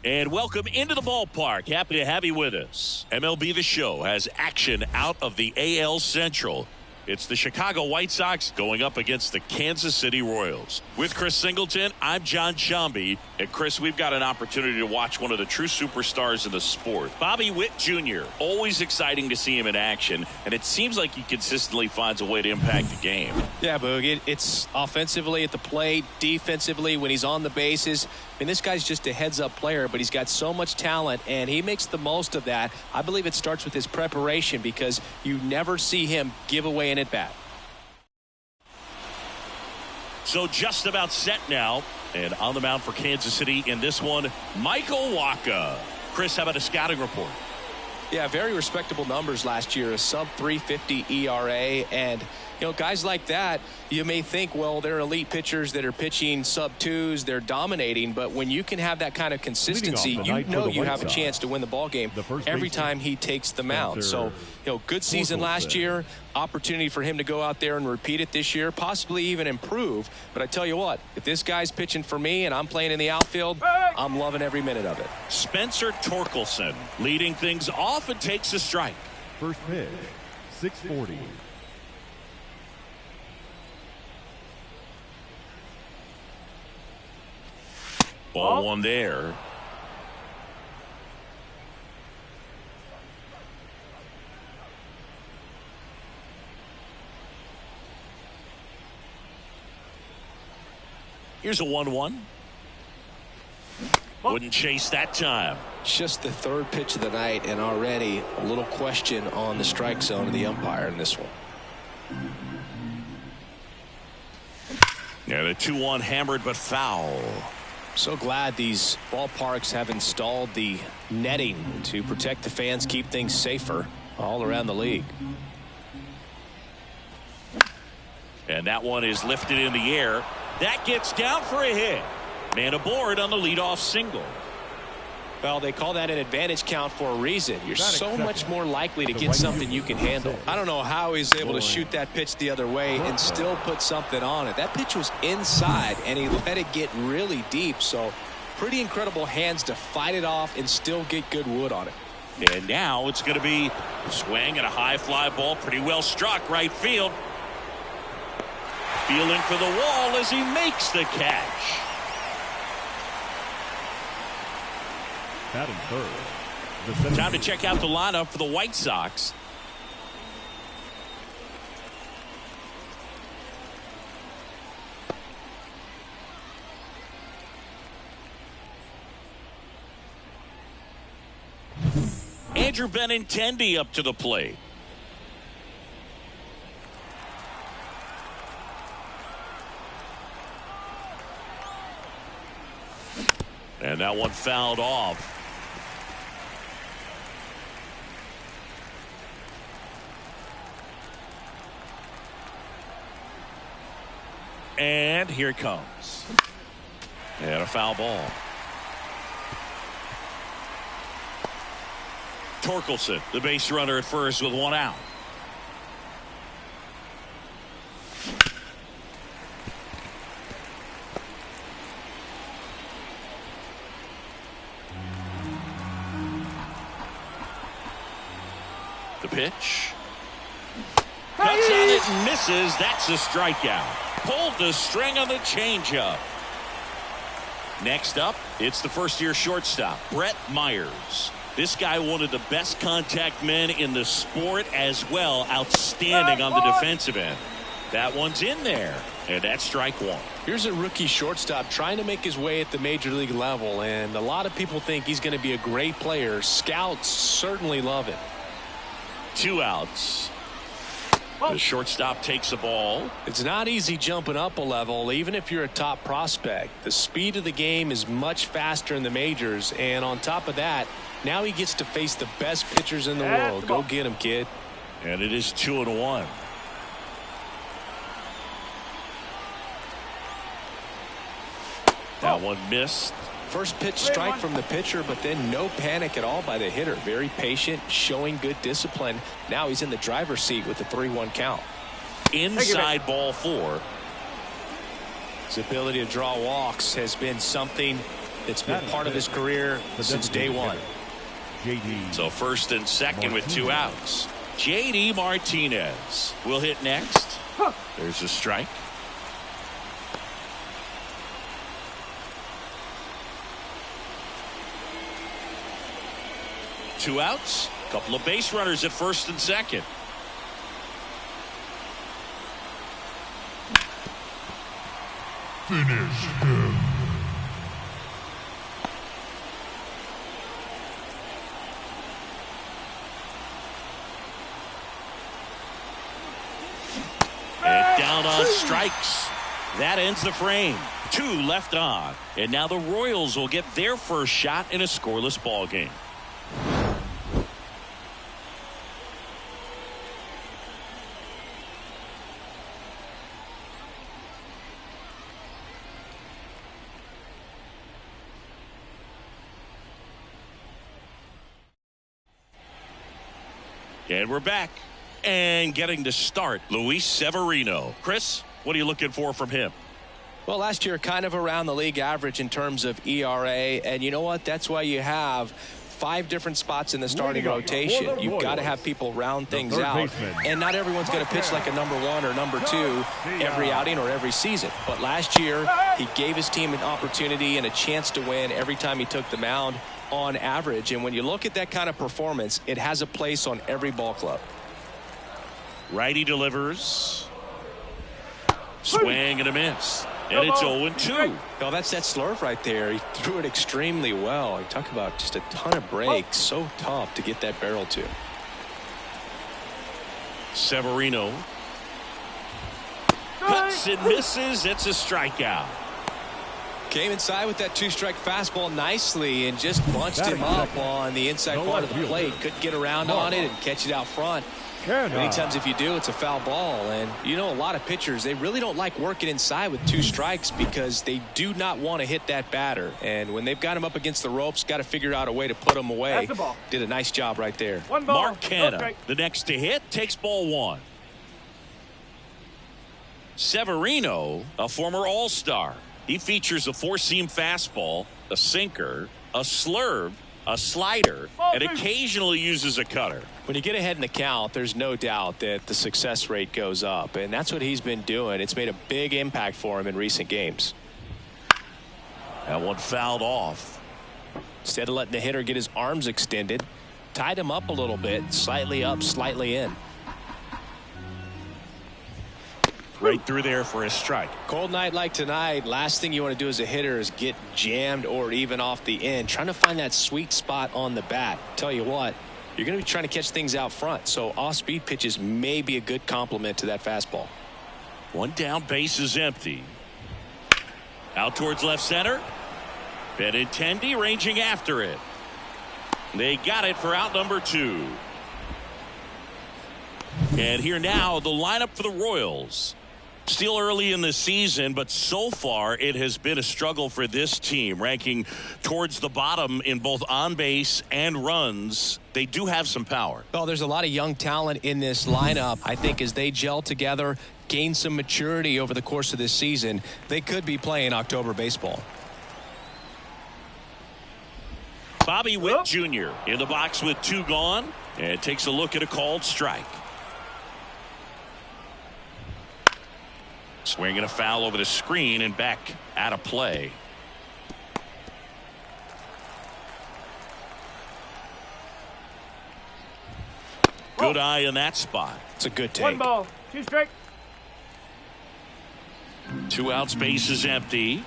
And welcome into the ballpark. Happy to have you with us. MLB The Show has action out of the AL Central. It's the Chicago White Sox going up against the Kansas City Royals. With Chris Singleton, I'm John Shambi. And Chris, we've got an opportunity to watch one of the true superstars in the sport. Bobby Witt Jr. Always exciting to see him in action. And it seems like he consistently finds a way to impact the game. Yeah, Boog. It's offensively at the plate, defensively when he's on the bases. I mean, this guy's just a heads-up player, but he's got so much talent, and he makes the most of that. I believe it starts with his preparation because you never see him give away an at-bat. So just about set now, and on the mound for Kansas City in this one, Michael Wacha. Chris, how about a scouting report? Yeah, very respectable numbers last year, a sub-350 ERA, and guys like that, you may think, well, they're elite pitchers that are pitching sub-2s, they're dominating, but when you can have that kind of consistency, you know you have a chance to win the ball game every time he takes the mound. So, good season last year, opportunity for him to go out there and repeat it this year, possibly even improve. But I tell you what, if this guy's pitching for me and I'm playing in the outfield, I'm loving every minute of it. Spencer Torkelson leading things off and takes a strike. First pitch, 640. Ball one there. Here's a 1-1. Wouldn't chase that time. Just the third pitch of the night, and already a little question on the strike zone of the umpire in this one. Yeah, the 2-1 hammered but foul. So glad these ballparks have installed the netting to protect the fans, keep things safer all around the league. And that one is lifted in the air. That gets down for a hit. Man aboard on the leadoff single. Well, they call that an advantage count for a reason. You're so much more likely to get something you can handle. I don't know how he's able to shoot that pitch the other way and still put something on it. That pitch was inside, and he let it get really deep. So pretty incredible hands to fight it off and still get good wood on it. And now it's going to be a swing and a high fly ball. Pretty well struck right field. Feeling for the wall as he makes the catch. Batting third. Time to check out the lineup for the White Sox. Andrew Benintendi up to the plate. And that one fouled off. And here it comes. And a foul ball. Torkelson, the base runner at first with one out. The pitch. Cuts on it and misses. That's a strikeout. Pulled the string on the changeup. Next up, it's the first-year shortstop, Brett Myers. This guy, one of the best contact men in the sport as well. Outstanding on the defensive end. That one's in there, and that's strike one. Here's a rookie shortstop trying to make his way at the major league level, and a lot of people think he's going to be a great player. Scouts certainly love it. 2 outs. The shortstop takes the ball. It's not easy jumping up a level, even if you're a top prospect. The speed of the game is much faster in the majors, and on top of that, now he gets to face the best pitchers in the world. Go get him, kid. And it is 2-1. That one missed. First pitch strike from the pitcher, but then no panic at all by the hitter. Very patient, showing good discipline. Now he's in the driver's seat with the 3-1 count. Inside ball 4. His ability to draw walks has been something It's been part of his career since day one. So first and second with 2 outs. J.D. Martinez will hit next. There's a strike. Two outs. Couple of base runners at first and second. Finish him. And down on strikes. That ends the frame. 2 left on. And now the Royals will get their first shot in a scoreless ball game. And we're back. And getting to start, Luis Severino. Chris, what are you looking for from him? Well, last year kind of around the league average in terms of ERA. And you know what? That's why you have 5 different spots in the starting rotation. You've got to have people round things out. And not everyone's going to pitch like a number 1 or number 2 every outing or every season. But last year, he gave his team an opportunity and a chance to win every time he took the mound on average. And when you look at that kind of performance, it has a place on every ball club. Righty delivers. Swing and a miss. And it's 0-2. Well, that's that slurve right there. He threw it extremely well. You talk about just a ton of breaks. So tough to get that barrel to. Severino cuts and misses. It's a strikeout. Came inside with that 2-strike fastball nicely and just bunched him up on the inside part of the plate. Couldn't get around on it and catch it out front. Many times if you do, it's a foul ball. And you know, a lot of pitchers, they really don't like working inside with 2 strikes because they do not want to hit that batter. And when they've got him up against the ropes, got to figure out a way to put him away. Did a nice job right there. Mark Canha, the next to hit, takes ball 1. Severino, a former All-Star. He features a 4-seam fastball, a sinker, a slurve, a slider, and occasionally uses a cutter. When you get ahead in the count, there's no doubt that the success rate goes up, and that's what he's been doing. It's made a big impact for him in recent games. That one fouled off. Instead of letting the hitter get his arms extended, tied him up a little bit, slightly up, slightly in. Right through there for a strike. Cold night like tonight, last thing you want to do as a hitter is get jammed or even off the end. Trying to find that sweet spot on the bat. Tell you what, you're going to be trying to catch things out front, so off-speed pitches may be a good complement to that fastball. 1 down, base is empty. Out towards left center. Benintendi ranging after it. They got it for out number 2. And here now, the lineup for the Royals. Still early in the season, but so far it has been a struggle for this team, ranking towards the bottom in both on base and runs. They do have some power. Well, there's a lot of young talent in this lineup. I think as they gel together, gain some maturity over the course of this season, they could be playing October baseball. Bobby Witt Jr. in the box with 2 gone, and takes a look at a called strike. Swinging a foul over the screen and back out of play. Good eye in that spot. It's a good take. 1 ball, 2 strikes. 2 outs, base is empty.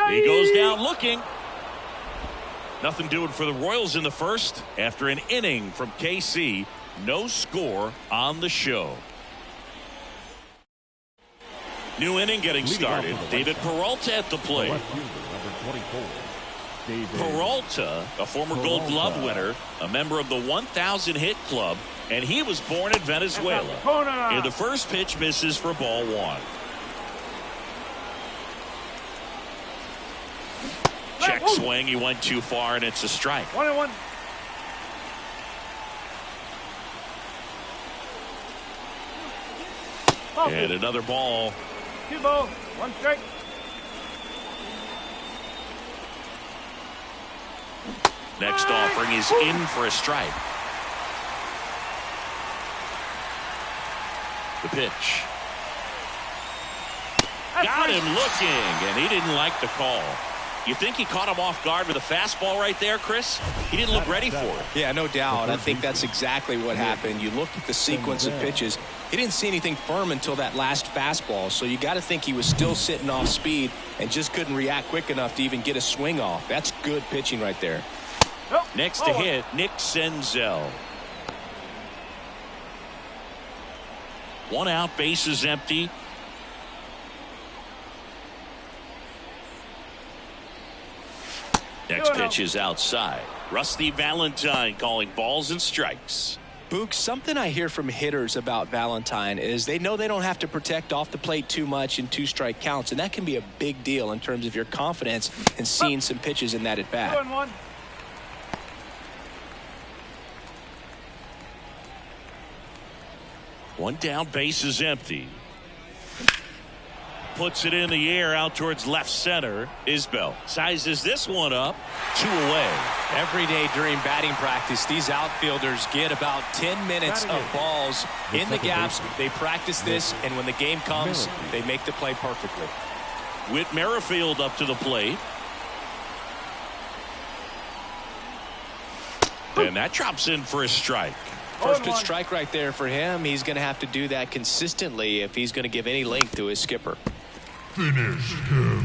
He goes down looking. Nothing doing for the Royals in the first after an inning from KC. No score on the show. New inning getting started. David Peralta at the plate. Peralta, a former Gold Glove winner, a member of the 1,000 hit club, and he was born in Venezuela. And the first pitch misses for ball 1. Check swing. He went too far, and it's a strike. 1-1. And another ball. 2 ball, 1 strike. Next offering is in for a strike. The pitch. Got him looking, and he didn't like the call. You think he caught him off guard with a fastball right there, Chris? He didn't look ready for it. Yeah, no doubt. I think that's exactly what happened. You look at the sequence of pitches. He didn't see anything firm until that last fastball, so you got to think he was still sitting off speed and just couldn't react quick enough to even get a swing off. That's good pitching right there. Next to hit, Nick Senzel. 1 out, bases empty. Next pitch is outside. Rusty Valentine calling balls and strikes. Book, something I hear from hitters about Valentine is they know they don't have to protect off the plate too much in 2-strike counts, and that can be a big deal in terms of your confidence in seeing some pitches in that at bat. 2-1. One down, base is empty. Puts it in the air out towards left center. Isbell sizes this one up. 2 away. Every day during batting practice, these outfielders get about 10 minutes of balls in the gaps. They practice this, and when the game comes, they make the play perfectly. Whit Merrifield up to the plate. And that drops in for a strike. First pitch strike right there for him. He's going to have to do that consistently if he's going to give any length to his skipper. Finish him.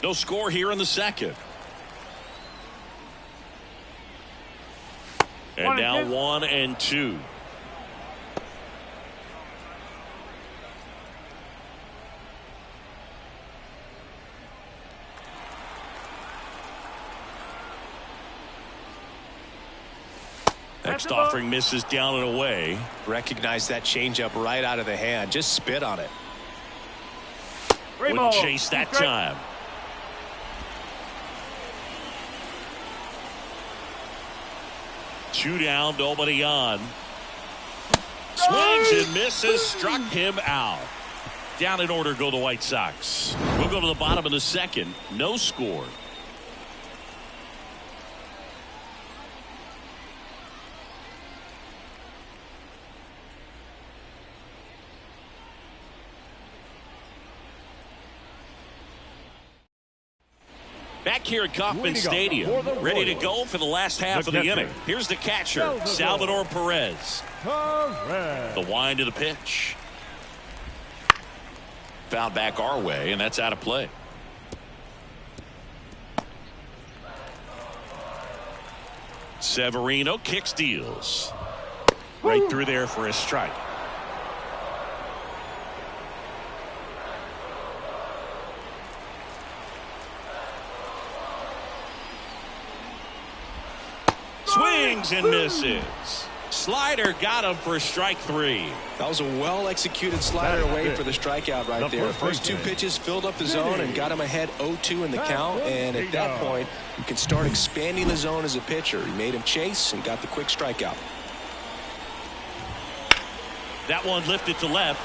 No score here in the second. And now 1 and 2. Next offering misses down and away. Recognize that changeup right out of the hand. Just spit on it. Wouldn't chase that time. Two down, nobody on. Swings and misses, struck him out. Down in order go the White Sox. We'll go to the bottom of the second. No score. Back here at Kauffman Stadium, ready to go for the last half of the inning. Here's the catcher, Salvador Perez. The wind of the pitch. Fouled back our way, and that's out of play. Severino kick steals. Right through there for a strike. Swings and misses. Slider got him for strike 3. That was a well-executed slider away for the strikeout right there. First 2 pitches filled up the zone and got him ahead 0-2 in the count. And at that point, you can start expanding the zone as a pitcher. He made him chase and got the quick strikeout. That one lifted to left.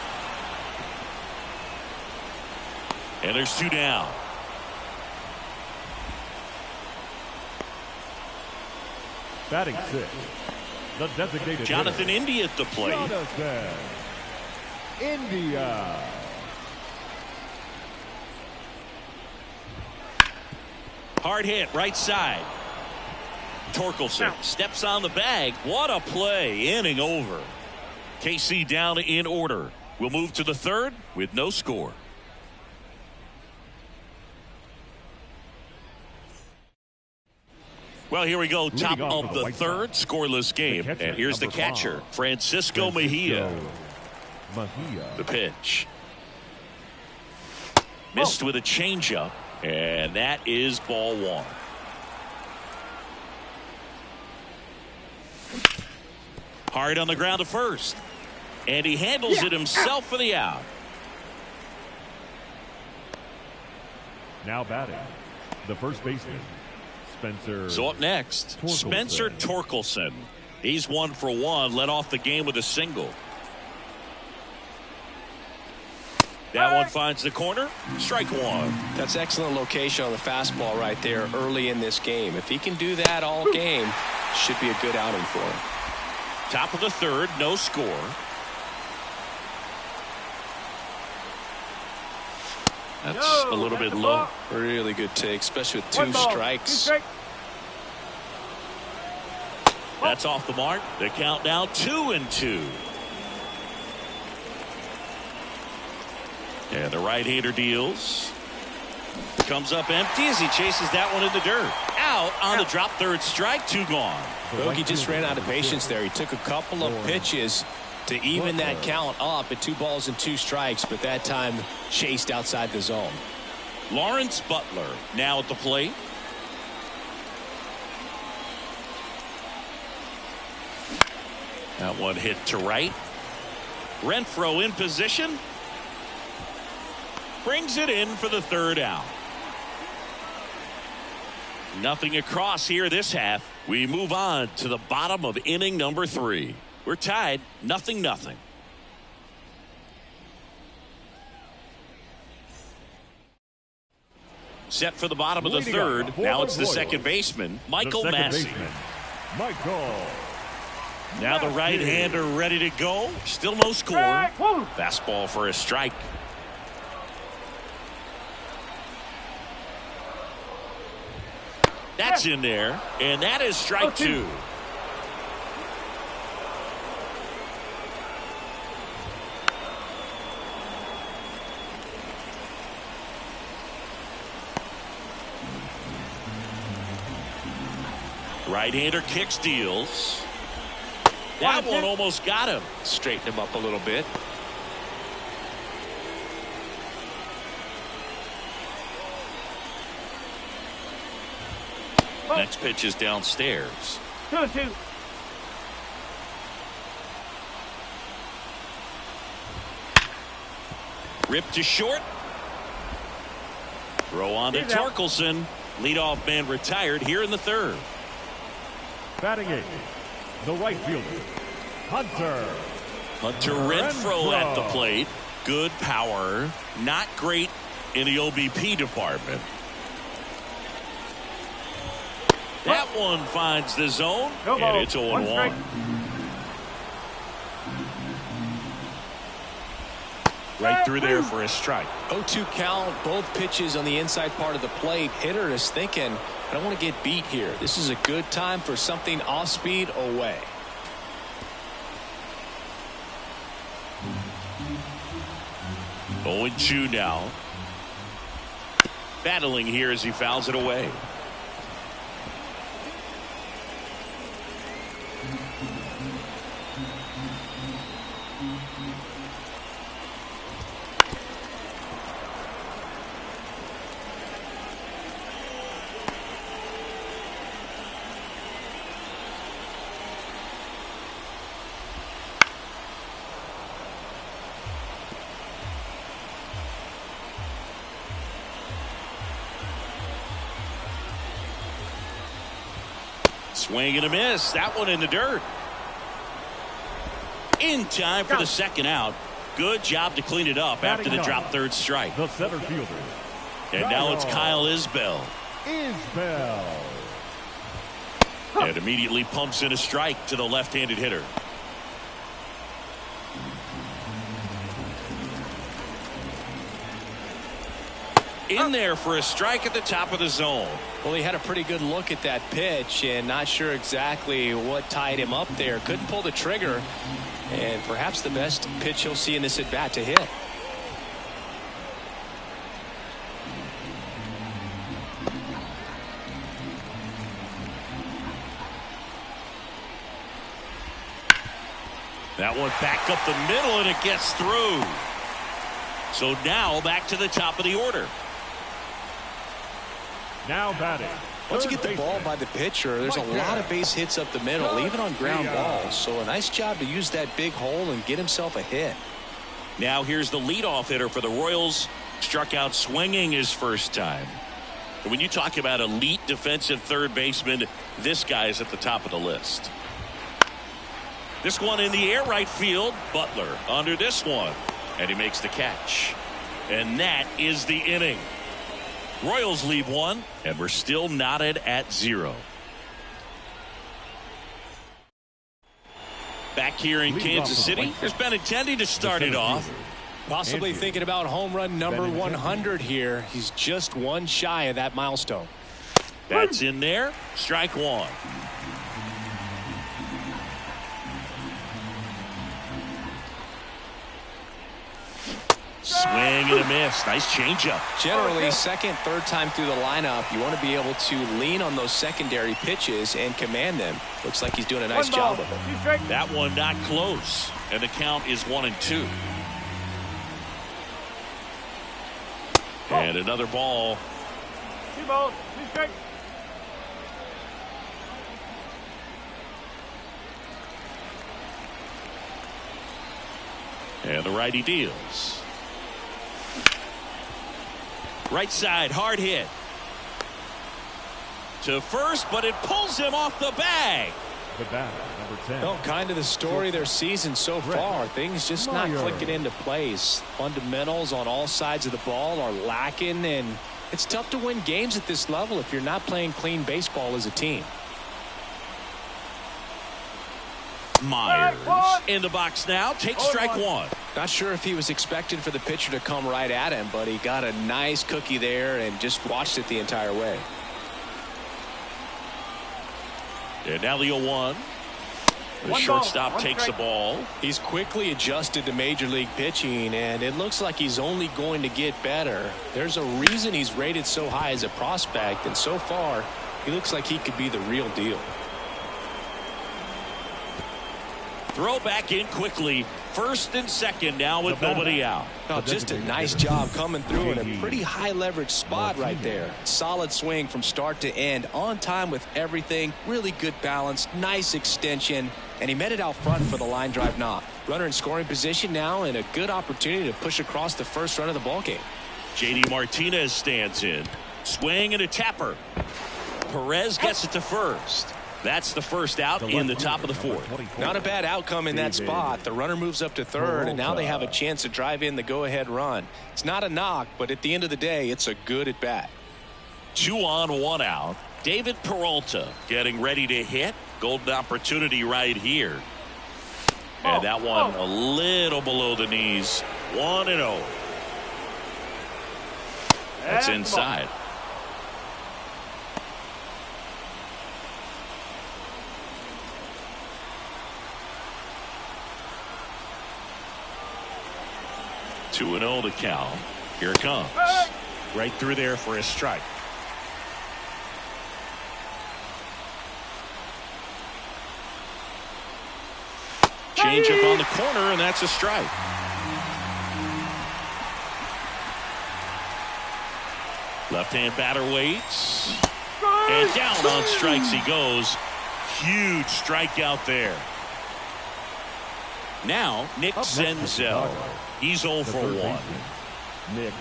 And there's 2 down. Batting 6, the designated Jonathan India at the plate. Jonathan India. Hard hit, right side. Torkelson steps on the bag. What a play. Inning over. KC down in order. We'll move to the third with no score. Well, here we go. Top of the third, scoreless game. And here's the catcher, Francisco Mejia. The pitch. Missed with a changeup, and that is ball 1. Hard on the ground to first. And he handles it himself for the out. Now batting, the first baseman, Spencer. So up next, Spencer Torkelson. He's 1 for 1, led off the game with a single. That one finds the corner. Strike one. That's excellent location on the fastball right there early in this game. If he can do that all game, should be a good outing for him. Top of the third, no score. That's a little bit low. Really good take, especially with two strikes. That's off the mark. The count now 2-2. And the right-hander deals. Comes up empty as he chases that one in the dirt. Out on the drop, third strike, 2 gone. Bogey just ran out of patience there. He took a couple of pitches to even that count up at 2 balls and 2 strikes, but that time chased outside the zone. Lawrence Butler now at the plate. That one hit to right. Renfroe in position. Brings it in for the third out. Nothing across here this half. We move on to the bottom of inning number 3. We're tied 0-0. Set for the bottom of the third. Now it's the second baseman, Michael Massey. Now the right-hander ready to go. Still no score. Fastball for a strike. That's in there, and that is strike 2. Right-hander kicks, deals. That one almost got him. Straighten him up a little bit. Next pitch is downstairs. 2-2. Ripped to short. Throw on to Torkelson. Leadoff man retired here in the third. Batting 8, the right fielder, Hunter Renfroe at the plate. Good power. Not great in the OBP department. That one finds the zone, and it's 0-1. Right through there for a strike. 0-2 count, both pitches on the inside part of the plate. Hitter is thinking, I don't want to get beat here. This is a good time for something off speed away. Oh, 0-2 now. Battling here as he fouls it away. Swing and a miss. That one in the dirt. In time for the second out. Good job to clean it up after the drop third strike. The center fielder. And now it's Kyle Isbell. And immediately pumps in a strike to the left-handed hitter. In there for a strike at the top of the zone. Well, he had a pretty good look at that pitch and not sure exactly what tied him up there. Couldn't pull the trigger, and perhaps the best pitch he'll see in this at bat to hit. That one back up the middle, and it gets through. So now back to the top of the order. Now batting. Once you get the ball by the pitcher, there's a lot of base hits up the middle, even on ground balls. So a nice job to use that big hole and get himself a hit. Now here's the leadoff hitter for the Royals. Struck out swinging his first time. And when you talk about elite defensive third baseman, this guy is at the top of the list. This one in the air right field. Butler under this one. And he makes the catch. And that is the inning. Royals leave one, and we're still knotted at 0. Back here in Kansas City, there's been intending to start it off. Possibly thinking about home run number 100 here. He's just one shy of that milestone. That's in there. Strike one. Swing and a miss. Nice changeup. Generally, second, third time through the lineup, you want to be able to lean on those secondary pitches and command them. Looks like he's doing a nice job of it. That one not close, and the count is 1-2. And another ball. 2 balls, 2 strikes. And the righty deals. Right side, hard hit. To first, but it pulls him off the bag. The batter, number 10. Well, kind of the story of their season so far. Things just not clicking into place. Fundamentals on all sides of the ball are lacking, and it's tough to win games at this level if you're not playing clean baseball as a team. Myers in the box now. Takes strike one. Not sure if he was expecting for the pitcher to come right at him, but he got a nice cookie there and just watched it the entire way. And now the 0-1. The shortstop takes the ball. He's quickly adjusted to major league pitching, and it looks like he's only going to get better. There's a reason he's rated so high as a prospect, and so far, he looks like he could be the real deal. Throw back in quickly. First and second now with nobody out. Oh, just a nice job coming through in a pretty high leverage spot right there. Solid swing from start to end. On time with everything. Really good balance. Nice extension. And he met it out front for the line drive knock. Runner in scoring position now and a good opportunity to push across the first run of the ballgame. JD Martinez stands in. Swing and a tapper. Perez gets it to first. That's the first out in the top of the fourth. Not a bad outcome in that spot. The runner moves up to third, and now they have a chance to drive in the go-ahead run. It's not a knock, but at the end of the day, it's a good at-bat. 2 on, 1 out. David Peralta getting ready to hit. Golden opportunity right here. And that one a little below the knees. 1-0. That's inside. Two and 0 to count. Here it comes. Right through there for a strike. Change up on the corner, and that's a strike. Left-hand batter waits. And down on strikes he goes. Huge strikeout there. Now, Nick Senzel. He's 0 for 1. Nick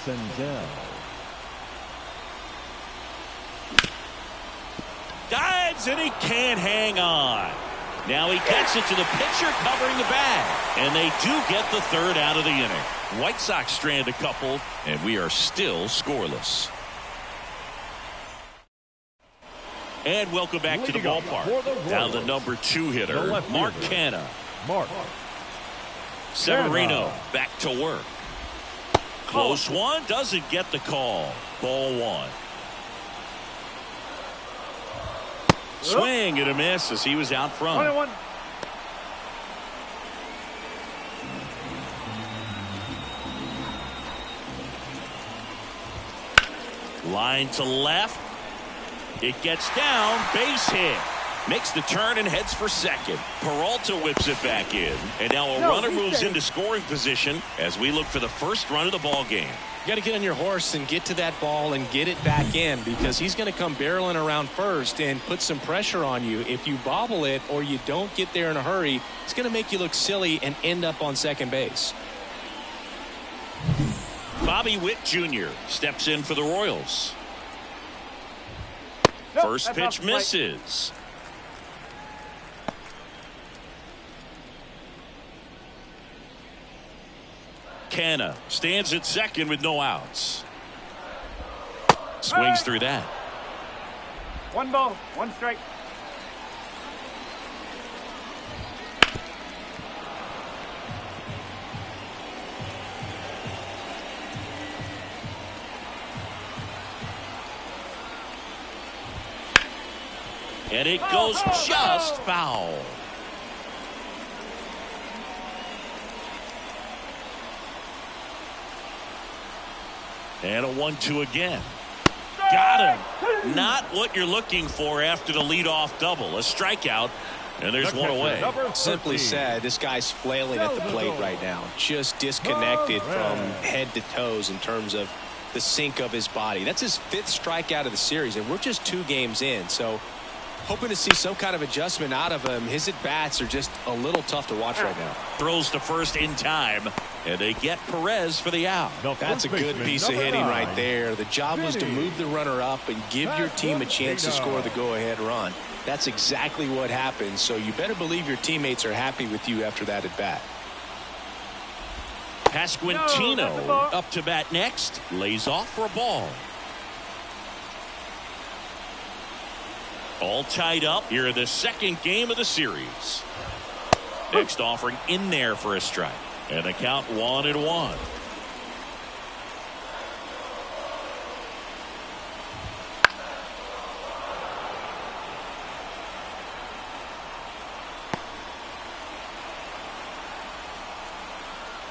Senzel. Dives, and he can't hang on. Now he gets it to the pitcher covering the bag. And they do get the third out of the inning. White Sox strand a couple, and we are still scoreless. And welcome back to the ballpark. Now the number 2 hitter, Mark Canha. Severino back to work. Close one, doesn't get the call. Ball 1. Swing and a miss as he was out front. 21. Line to left. It gets down, base hit. Makes the turn and heads for second. Peralta whips it back in. And now a runner moves into scoring position as we look for the first run of the ball game. You got to get on your horse and get to that ball and get it back in, because he's going to come barreling around first and put some pressure on you. If you bobble it or you don't get there in a hurry, it's going to make you look silly and end up on second base. Bobby Witt Jr. steps in for the Royals. First pitch misses. Canna stands at second with no outs. Swings through that. 1 ball, 1 strike. And it goes just foul. And a 1-2 again. Got him. Not what you're looking for after the leadoff double. A strikeout, and there's one away. Simply said, this guy's flailing at the plate right now. Just disconnected from head to toes in terms of the sink of his body. That's his 5th strikeout of the series, and we're just 2 games in. So hoping to see some kind of adjustment out of him. His at-bats are just a little tough to watch right now. Throws to first in time, and they get Perez for the out. That's a good piece of hitting right there. The job was to move the runner up and give your team a chance to score the go-ahead run. That's exactly what happened, so you better believe your teammates are happy with you after that at-bat. Pasquantino up to bat next. Lays off for a ball. All tied up here in the second game of the series. Next offering in there for a strike. And the count 1-1.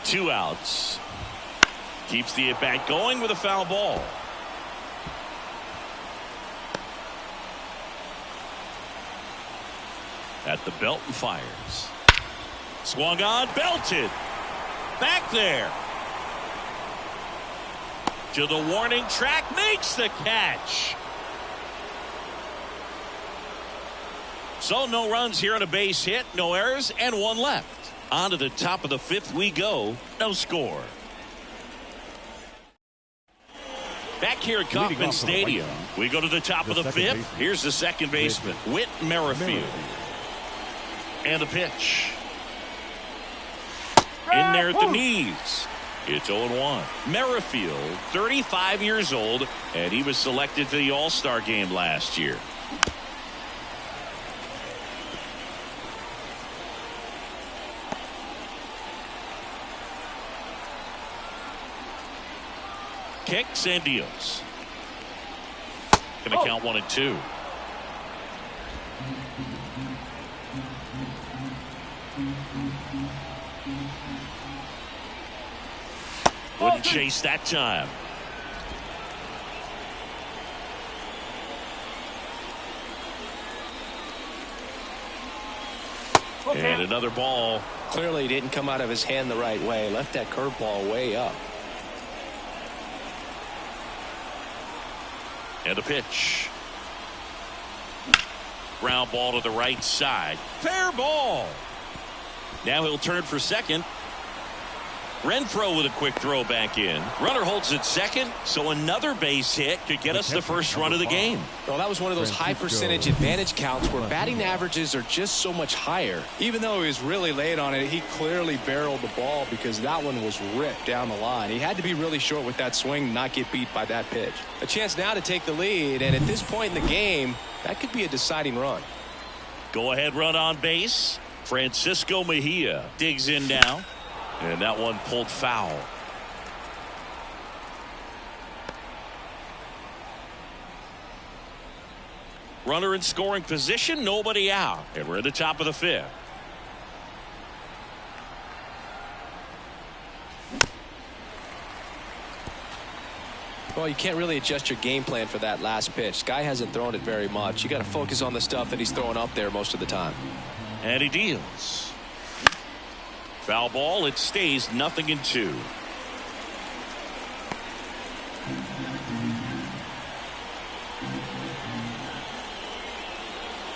Two outs. Keeps the at bat going with a foul ball. At the belt and fires. Swung on, belted. Back there. To the warning track, makes the catch. So no runs here on a base hit, no errors, and 1 left. On to the top of the 5th we go. No score. Back here at Kauffman Stadium, we go to the top of the 5th. Here's the second baseman, Whit Merrifield. And a pitch. In there at the knees. It's 0-1. Merrifield, 35 years old, and he was selected for the All-Star game last year. Kicks and deals. Gonna count 1-2. Wouldn't chase that time. And another ball. Clearly didn't come out of his hand the right way. Left that curveball way up. And a pitch. Ground ball to the right side. Fair ball. Now he'll turn for second. Renfroe with a quick throw back in. Runner holds at second, so another base hit could get us the first run of the game. Well, that was one of those high percentage advantage counts where batting averages are just so much higher. Even though he was really late on it, he clearly barreled the ball because that one was ripped down the line. He had to be really short with that swing, not get beat by that pitch. A chance now to take the lead, and at this point in the game, that could be a deciding run. Go ahead run on base. Francisco Mejia digs in now. And that one pulled foul. Runner in scoring position, nobody out. And we're at the top of the 5th. Well, you can't really adjust your game plan for that last pitch. Guy hasn't thrown it very much. You got to focus on the stuff that he's throwing up there most of the time. And he deals. Foul ball. It stays 0-2.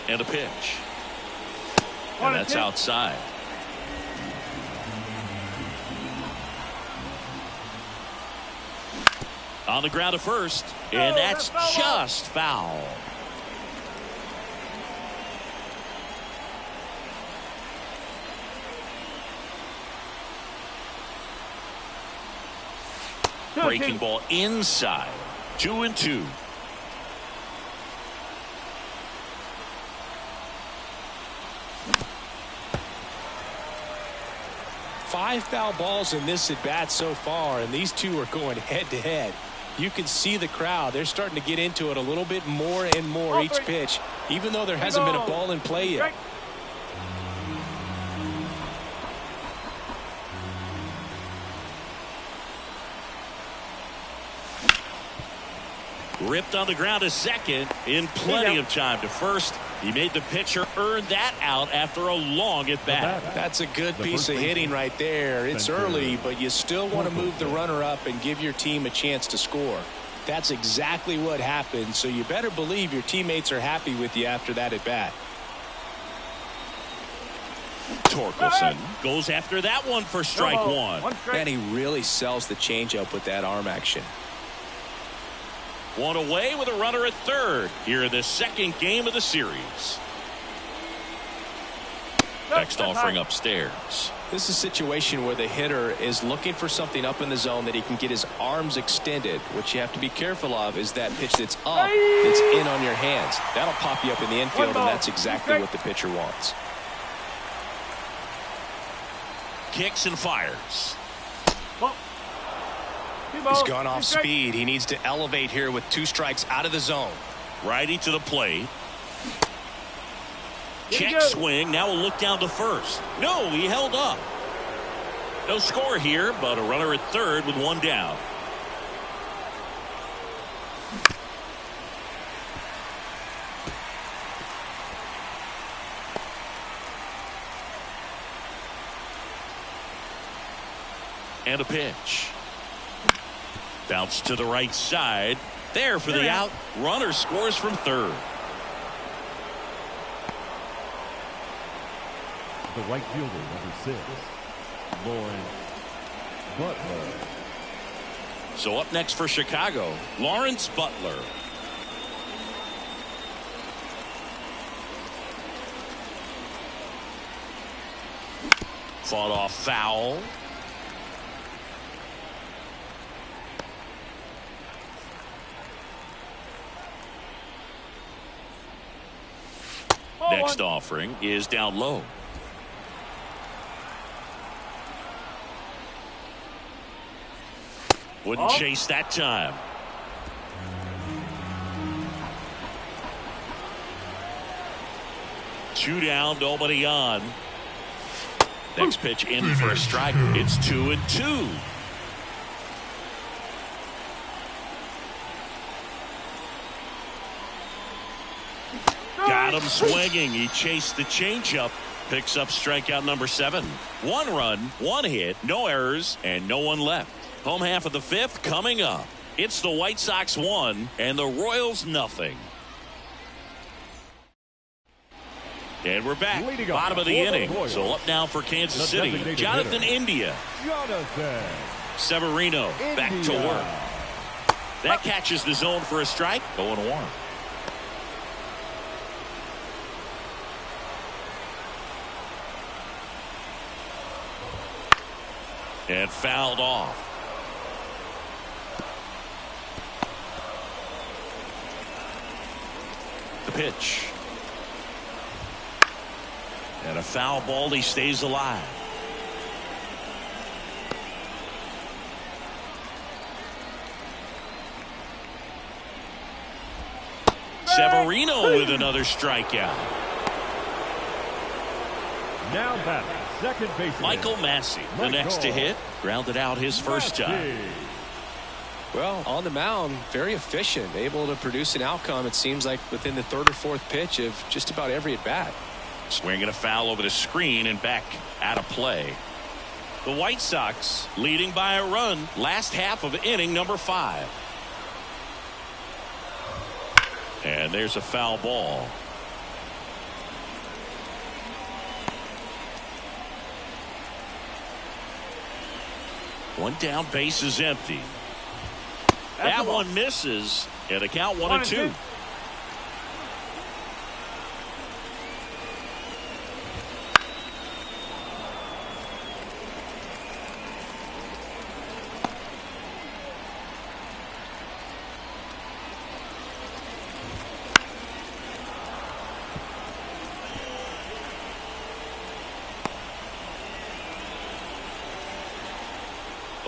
And a pitch. And that's outside. On the ground to first. And that's just foul. Breaking ball inside. 2-2. 5 foul balls in this at bat so far, and these two are going head to head. You can see the crowd. They're starting to get into it a little bit more and more each pitch, even though there hasn't been a ball in play yet. Ripped on the ground to second in plenty of time to first. He made the pitcher earn that out after a long at bat. That's a good piece of hitting right there. It's early, but you still want to move the runner up and give your team a chance to score. That's exactly what happened, so you better believe your teammates are happy with you after that at bat. Torkelson goes after that one for strike one. And he really sells the changeup with that arm action. One away with a runner at third here in the second game of the series. Next offering upstairs. This is a situation where the hitter is looking for something up in the zone that he can get his arms extended. What you have to be careful of is that pitch that's up, that's in on your hands. That'll pop you up in the infield, and that's exactly what the pitcher wants. Kicks and fires. He's gone off speed. He needs to elevate here with 2 strikes out of the zone. Righty to the plate. Check swing. Now we'll look down to first. No, he held up. No score here, but a runner at third with one down. And a pitch. Bounce to the right side. There for the out. Runner scores from third. The right fielder, number 6, Lawrence Butler. So up next for Chicago, Lawrence Butler. Fought off foul. Next offering is down low. Wouldn't chase that time. Two down, nobody on. Next pitch in for a strike. It's 2-2. Got him swinging. He chased the changeup. Picks up strikeout number 7. 1 run, 1 hit, no errors, and no one left. Home half of the 5th coming up. It's the White Sox 1 and the Royals nothing. And we're back. Bottom of the inning. So up now for Kansas City. Jonathan India. Severino back to work. That catches the zone for a strike. 0-1. And fouled off. The pitch. And a foul ball. He stays alive. Severino with another strikeout. Now batting, second baseman Michael Massey, the next to hit, grounded out his first time. Well, on the mound, very efficient, able to produce an outcome, it seems like, within the 3rd or 4th pitch of just about every at bat. Swinging a foul over the screen and back out of play. The White Sox leading by a run, last half of inning number 5. And there's a foul ball. One down, base is empty. That one misses, and a count 1-2.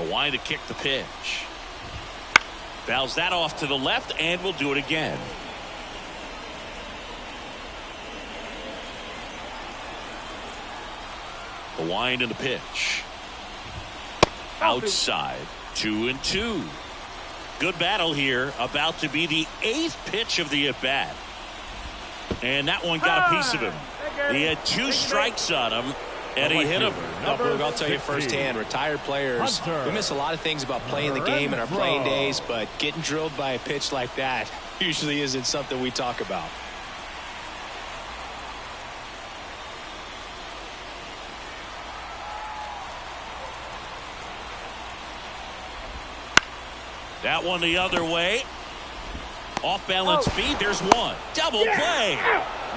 The wind to kick the pitch. Fouls that off to the left, and we'll do it again. The wind and the pitch. Outside. 2-2. Good battle here. About to be the 8th pitch of the at-bat. And that one got a piece of him. He had 2 strikes on him, and he hit him. No, Boog, I'll tell you firsthand, retired players, we miss a lot of things about playing the game in our playing days, but getting drilled by a pitch like that usually isn't something we talk about. That one the other way. Off balance speed. There's one. Double play.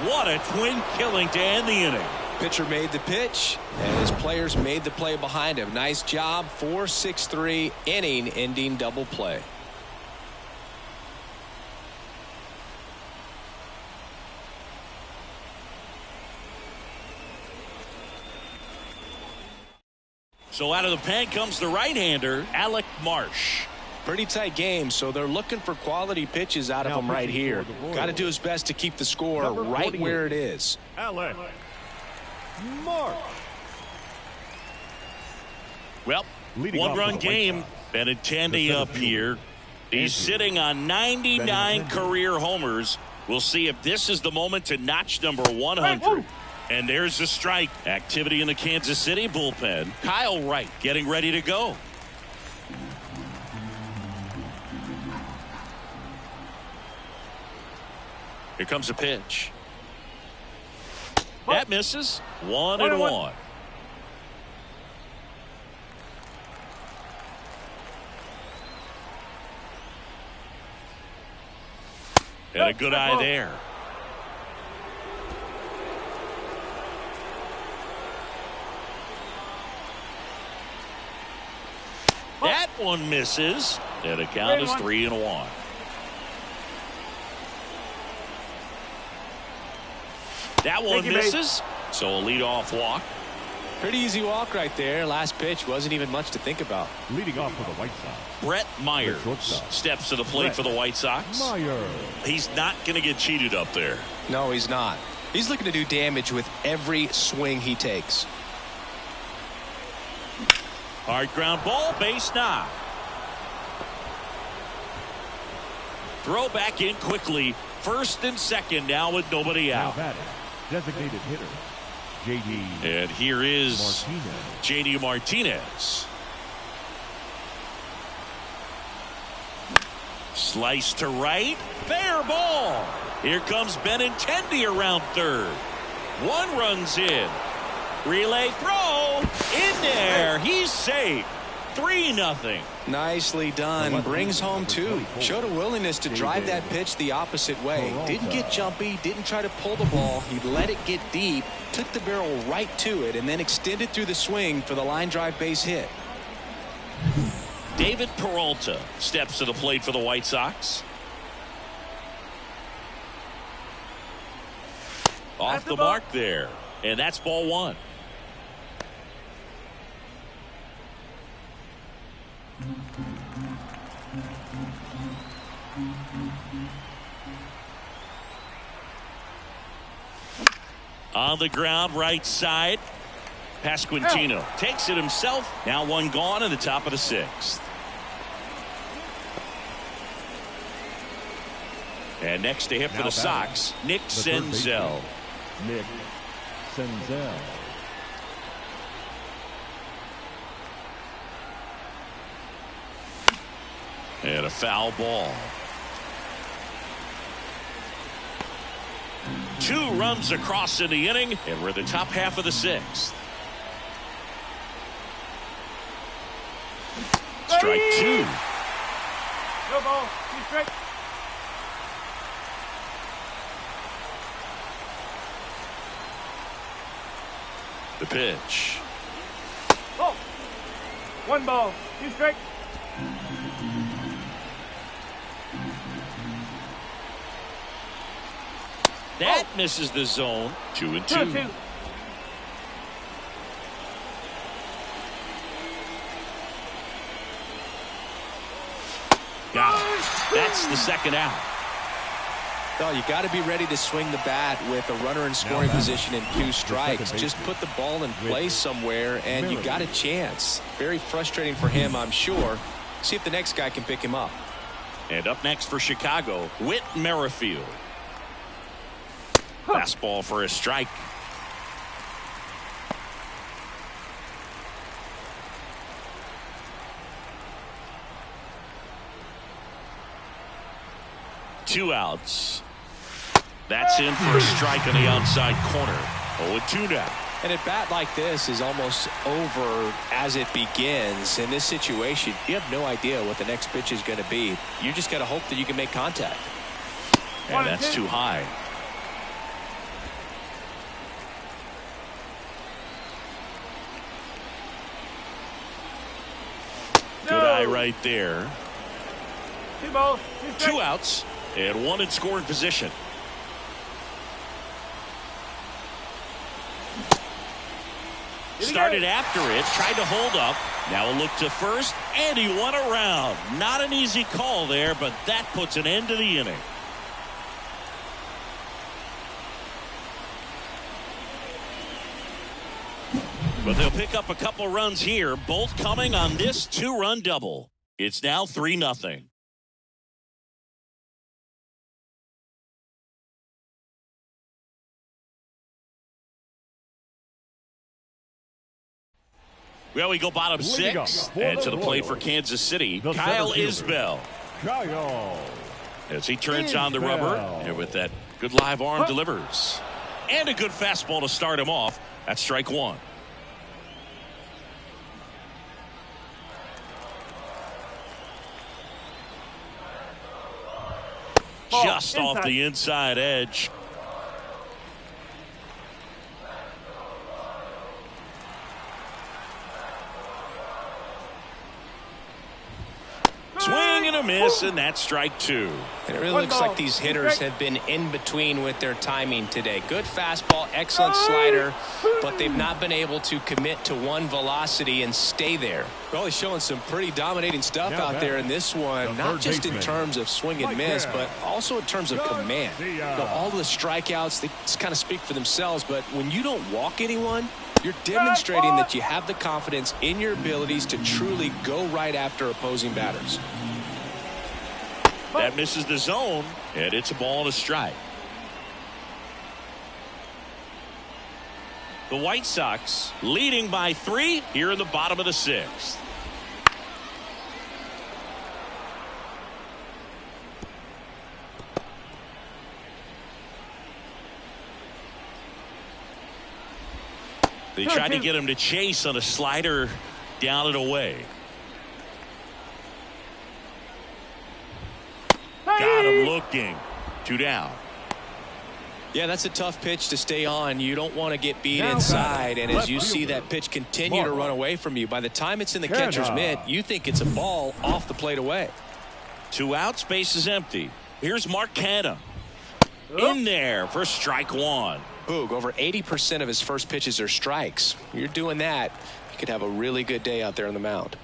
What a twin killing to end the inning. Pitcher made the pitch, and his players made the play behind him. Nice job. 4-6-3 inning-ending double play. So out of the pen comes the right-hander, Alec Marsh. Pretty tight game, so they're looking for quality pitches out of him right here. Got to do his best to keep the score right where it is. Alec Marsh. Well, one-run game. Benintendi up here. He's sitting on 99 career homers. We'll see if this is the moment to notch number 100. And there's the strike. Activity in the Kansas City bullpen. Kyle Wright getting ready to go. Here comes a pitch. That misses. 1-1. And a good eye there. That one misses. And the count is 3-1. That one misses. So a leadoff walk. Pretty easy walk right there. Last pitch wasn't even much to think about. Leading off for the White Sox, Brett Myers steps to the plate for the White Sox. He's not going to get cheated up there. No, he's not. He's looking to do damage with every swing he takes. Hard ground ball, base knock. Throw back in quickly. First and second now with nobody out. Designated hitter, J.D. And here is J.D. Martinez. Slice to right. Fair ball. Here comes Benintendi around third. One runs in. Relay throw. In there. He's safe. 3-0. Nicely done. Brings home 2. Showed a willingness to drive that pitch the opposite way. Didn't get jumpy. Didn't try to pull the ball. He let it get deep. Took the barrel right to it and then extended through the swing for the line drive base hit. David Peralta steps to the plate for the White Sox. Off the mark there. And that's ball 1. On the ground, right side. Pasquantino takes it himself. Now one gone in the top of the 6th. And next to hit for the Sox, Nick Senzel. Nick Senzel. And a foul ball. 2 runs across in the inning, and we're in the top half of the 6th. Strike 2. No ball. 2 strikes. The pitch. Oh. 1 ball. 2 strikes. That misses the zone. 2-2. 2-2. That's the second out. Well, you got to be ready to swing the bat with a runner in scoring position and 2 strikes. Just put the ball in place somewhere, and you got a chance. Very frustrating for him, I'm sure. See if the next guy can pick him up. And up next for Chicago, Whit Merrifield. Fastball for a strike. Two outs. That's in for a strike on the outside corner. 0-2 now. And a bat like this is almost over as it begins. In this situation, you have no idea what the next pitch is going to be. You just got to hope that you can make contact. And that's too high. Good eye right there. 2 balls, 2 strikes. 2 outs and 1 in scoring position. Started after it, tried to hold up. Now a look to first, and he won around. Not an easy call there, but that puts an end to the inning. But they'll pick up a couple runs here, both coming on this 2-run double. It's now 3-0. Well, we go bottom 6, and to the plate for Kansas City, Kyle Isbell. As he turns on the rubber, and with that good live arm delivers. And a good fastball to start him off. That's strike 1. Just off the inside edge. Swing and a miss, and that's strike 2. And it really looks like these hitters have been in between with their timing today. Good fastball, excellent slider, but they've not been able to commit to one velocity and stay there. Well, he's showing some pretty dominating stuff out there in this one, not just in terms of swing and miss, but also in terms of command. All the strikeouts, they just kind of speak for themselves, but when you don't walk anyone, you're demonstrating that you have the confidence in your abilities to truly go right after opposing batters. That misses the zone, and it's a ball and a strike. The White Sox leading by 3 here in the bottom of the 6th. They tried to get him to chase on a slider down and away. Got him looking. 2 down. Yeah, that's a tough pitch to stay on. You don't want to get beat inside, and as you see that pitch continue to run away from you, by the time it's in the catcher's mitt, you think it's a ball off the plate away. 2 outs, base is empty. Here's Mark Canha. In there for strike 1. Boog, over 80% of his first pitches are strikes. You're doing that, you could have a really good day out there on the mound.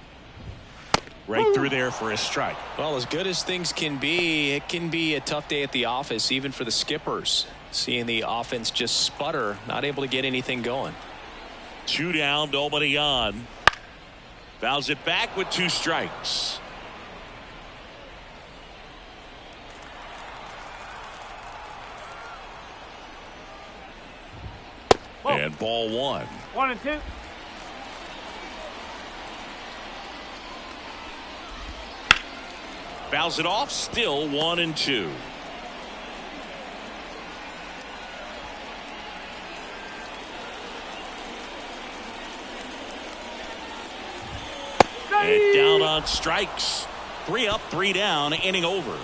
Right through there for a strike. Well, as good as things can be, it can be a tough day at the office, even for the skippers. Seeing the offense just sputter, not able to get anything going. 2 down, nobody on. Fouls it back with 2 strikes. And ball 1. 1-2. Fouls it off, still 1-2. And down on strikes. 3 up, 3 down, inning over.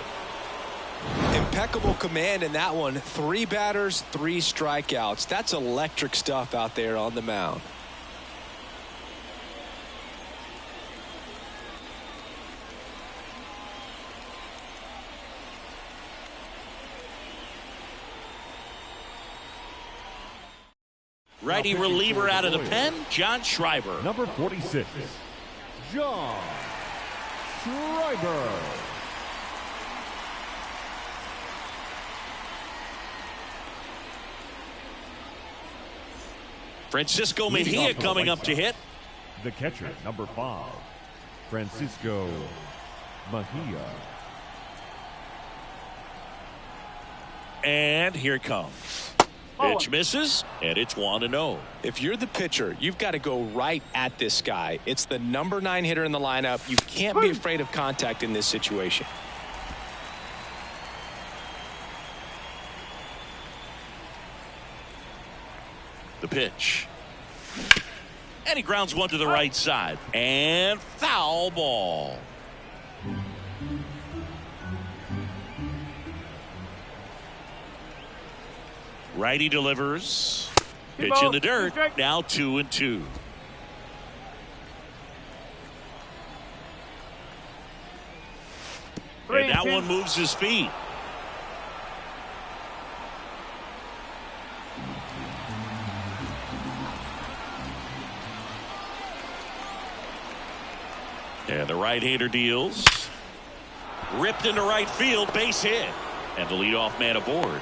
Impeccable command in that one. 3 batters, 3 strikeouts. That's electric stuff out there on the mound. Righty reliever out of the pen, John Schreiber. Number 46, John Schreiber. Francisco Leading Mejia off for the coming White up to Sox, hit. The catcher, number 5, Francisco Mejia. And here it comes. Pitch misses, and it's 1-0. If you're the pitcher, you've got to go right at this guy. It's the number 9 hitter in the lineup. You can't be afraid of contact in this situation. The pitch. And he grounds one to the right side. And foul ball. Righty delivers. Pitch in the dirt. Now 2-2. And that one moves his feet. And the right-hander deals. Ripped into right field, base hit. And the leadoff man aboard.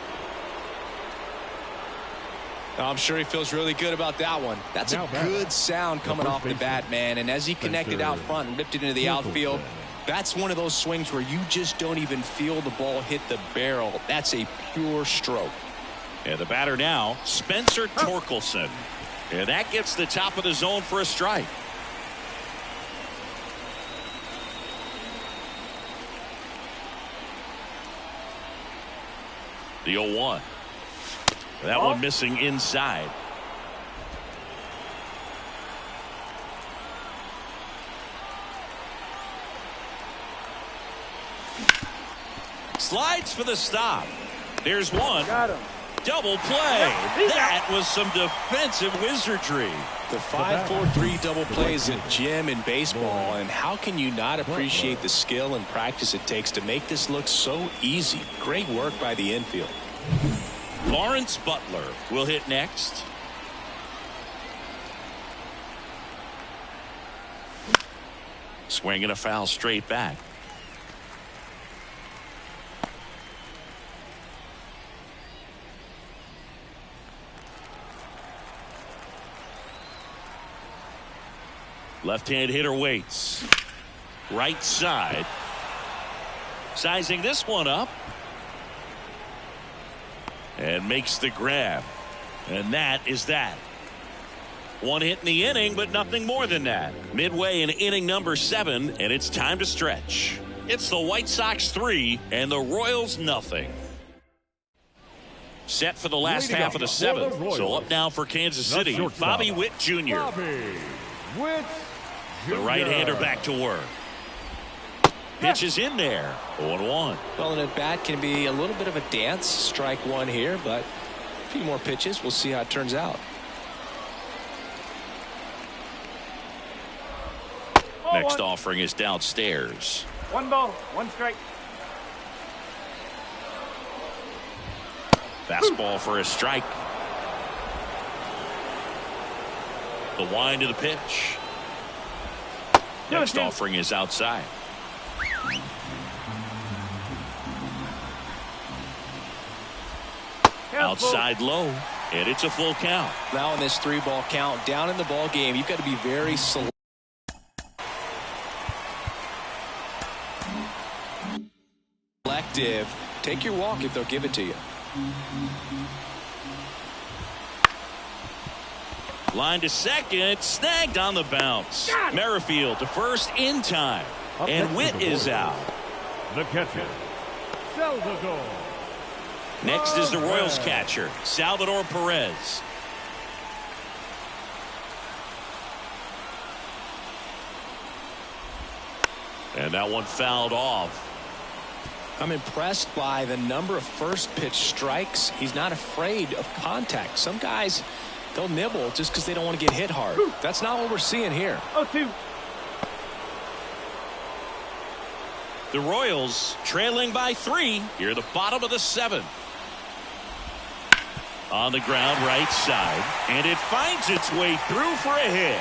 I'm sure he feels really good about that one. That's a good sound coming off the bat, man. And as he connected out front and ripped it into the outfield, that's one of those swings where you just don't even feel the ball hit the barrel. That's a pure stroke. And the batter now, Spencer Torkelson. And that gets the top of the zone for a strike. The 0-1. That one missing inside. Slides for the stop. There's one. Got him. Double play. That was some defensive wizardry. The 5-4-3 double play is a gem in baseball, and how can you not appreciate the skill and practice it takes to make this look so easy? Great work by the infield. Lawrence Butler will hit next. Swinging a foul straight back. Left-hand hitter waits. Right side. Sizing this one up. And makes the grab. And that is that. One hit in the inning, but nothing more than that. Midway in inning number 7, and it's time to stretch. It's the White Sox 3 and the Royals nothing. Set for the last half of the 7th. So up now for Kansas City, Bobby Witt Jr. Bobby Witt Jr. The right-hander back to work. Pitch is in there. 0-1. Well, an at-bat can be a little bit of a dance. Strike one here, but a few more pitches. We'll see how it turns out. Next offering is downstairs. 1 ball, 1 strike. Fastball for a strike. The wind of the pitch. Next offering is outside. Outside low, and it's a full count. Now in this 3-ball count, down in the ball game, you've got to be very selective. Take your walk if they'll give it to you. Line to second, snagged on the bounce. Merrifield to first in time, and Witt is out. The catcher, Salvador. Next is the Royals catcher, Salvador Perez. And that one fouled off. I'm impressed by the number of first pitch strikes. He's not afraid of contact. Some guys, they'll nibble just because they don't want to get hit hard. That's not what we're seeing here. 0-2. The Royals trailing by 3 here at the bottom of the 7th. On the ground right side, and it finds its way through for a hit.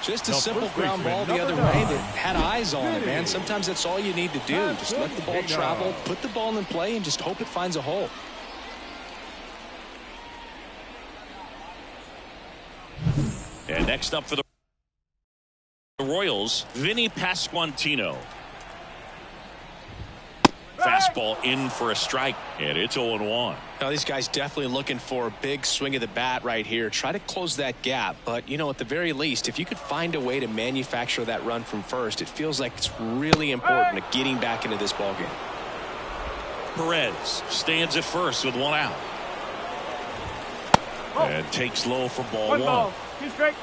Just a simple ground ball the other way that had eyes on it, man. Sometimes that's all you need to do. Just let the ball travel, put the ball in play, and just hope it finds a hole. And next up for the Royals, Vinny Pasquantino. Fastball in for a strike, and it's 0-1. Now, these guys definitely looking for a big swing of the bat right here. Try to close that gap. But, you know, at the very least, if you could find a way to manufacture that run from first, it feels like it's really important to getting back into this ballgame. Perez stands at first with one out. And takes low for ball one. Ball. 2 straight.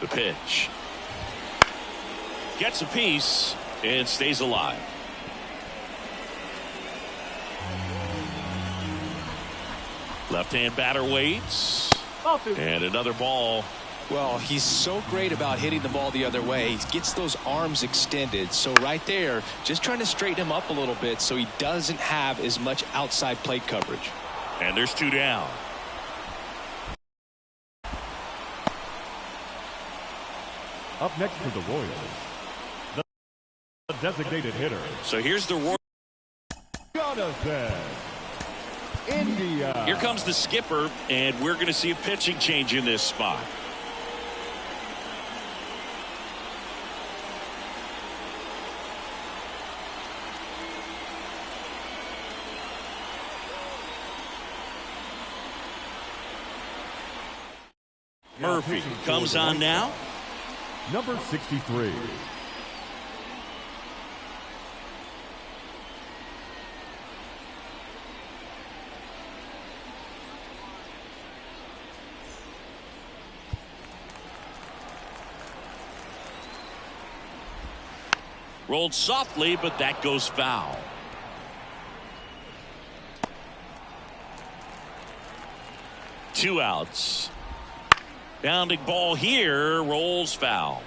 The pitch. Gets a piece and stays alive. Left-hand batter waits. And another ball. Well, he's so great about hitting the ball the other way. He gets those arms extended. So right there, just trying to straighten him up a little bit so he doesn't have as much outside plate coverage. And there's 2 down. Up next for the Royals, the designated hitter. So here's the Royals. Jonathan India. Here comes the skipper, and we're going to see a pitching change in this spot. Murphy comes on now. Number 63. Rolled softly, but that goes foul. Two outs. Bounding ball here, rolls foul.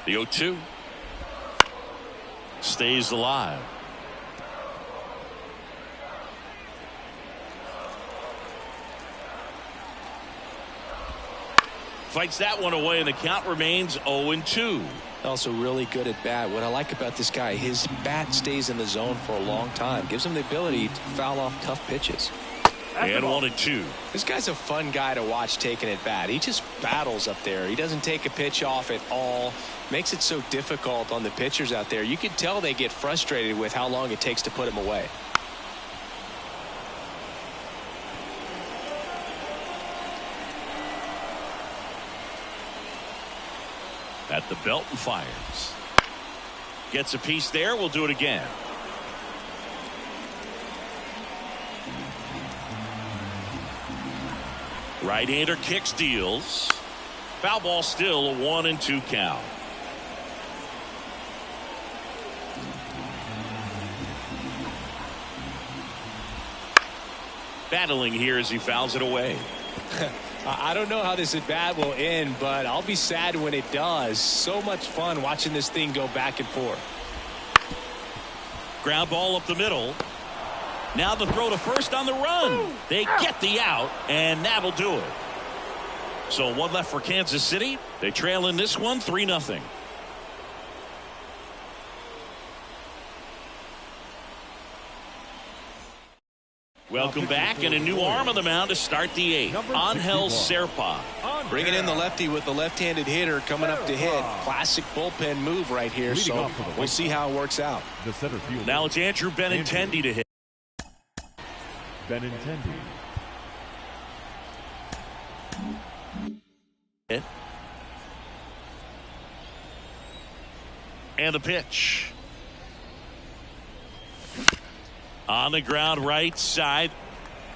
The 0-2 stays alive. Fights that one away, and the count remains 0-2. Also really good at bat. What I like about this guy, his bat stays in the zone for a long time. Gives him the ability to foul off tough pitches. And 1-2. This guy's a fun guy to watch taking at bat. He just battles up there. He doesn't take a pitch off at all. Makes it so difficult on the pitchers out there. You can tell they get frustrated with how long it takes to put him away. At the belt and fires. Gets a piece there. We'll do it again. Right-hander kicks, deals. Foul ball, still a 1-2 count. Battling here as he fouls it away. I don't know how this at bat will end, but I'll be sad when it does. So much fun watching this thing go back and forth. Ground ball up the middle. Now the throw to first on the run. They get the out, and that'll do it. So one left for Kansas City. They trail in this one 3-0. Welcome back, and a new arm on the mound to start the 8th. Angel Serpa. Bringing in the lefty with the left-handed hitter coming up to hit. Classic bullpen move right here, so we'll see how it works out. The center fielder. Now it's Andrew Benintendi to hit. Benintendi. And the pitch. On the ground, right side.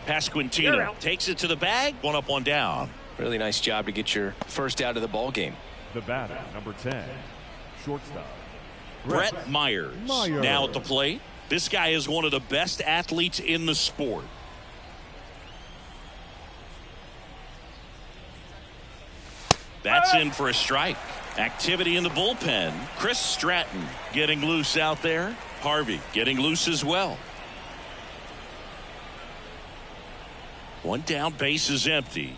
Pasquantino takes it to the bag. 1 up, 1 down. Really nice job to get your first out of the ball game. The batter, number 10, shortstop. Brett Myers. Now at the plate. This guy is one of the best athletes in the sport. That's in for a strike. Activity in the bullpen. Chris Stratton getting loose out there. Harvey getting loose as well. One down, base is empty.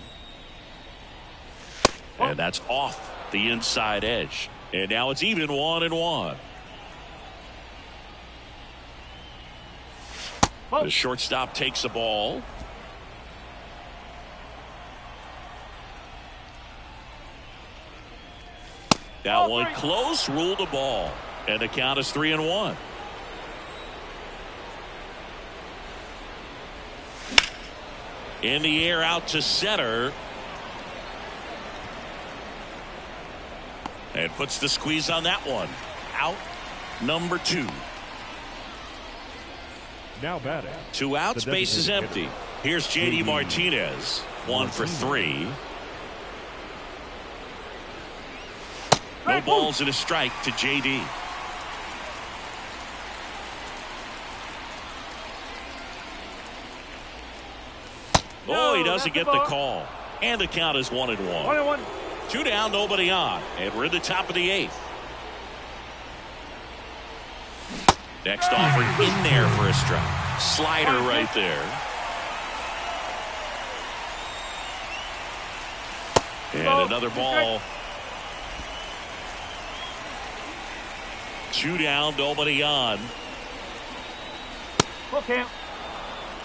And that's off the inside edge. And now it's even 1-1. The shortstop takes the ball. That one close, ruled the ball. And the count is 3-1. In the air out to center. And puts the squeeze on that one. Out number 2. Now batting. 2 outs, base is empty. Here's J.D. Martinez. 1 for 3. No balls and a strike to J.D. Oh, he doesn't get the call. And the count is 1-1. 2 down, nobody on. And we're in the top of the 8th. Next offer in there for a strike. Slider right there. And another ball. 2 down, nobody on.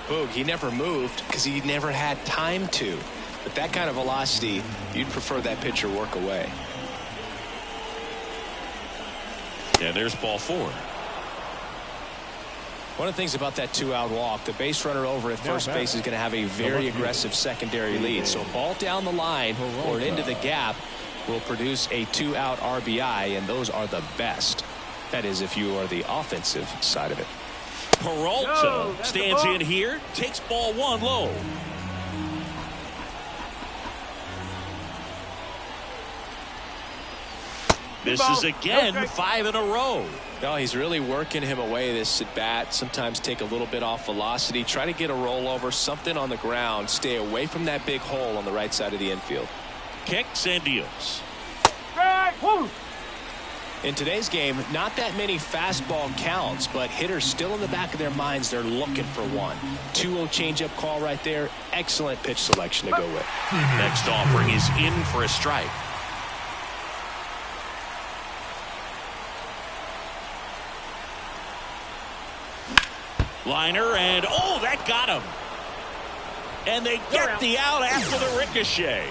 Boog, he never moved because he never had time to. But that kind of velocity, you'd prefer that pitcher work away. And there's ball 4. One of the things about that 2-out walk, the base runner over at first base is going to have a very aggressive secondary lead. So ball down the line or into the gap will produce a 2-out RBI, and those are the best. That is, if you are the offensive side of it. Peralta stands in here, takes ball 1 low. This is again 5 in a row. No, he's really working him away this at bat. Sometimes take a little bit off velocity. Try to get a rollover, something on the ground. Stay away from that big hole on the right side of the infield. Kicks and deals. In today's game, not that many fastball counts, but hitters still in the back of their minds, they're looking for one. 2-0 changeup call right there. Excellent pitch selection to go with. Next offering is in for a strike. Liner, and oh, that got him. And they get the out after the ricochet.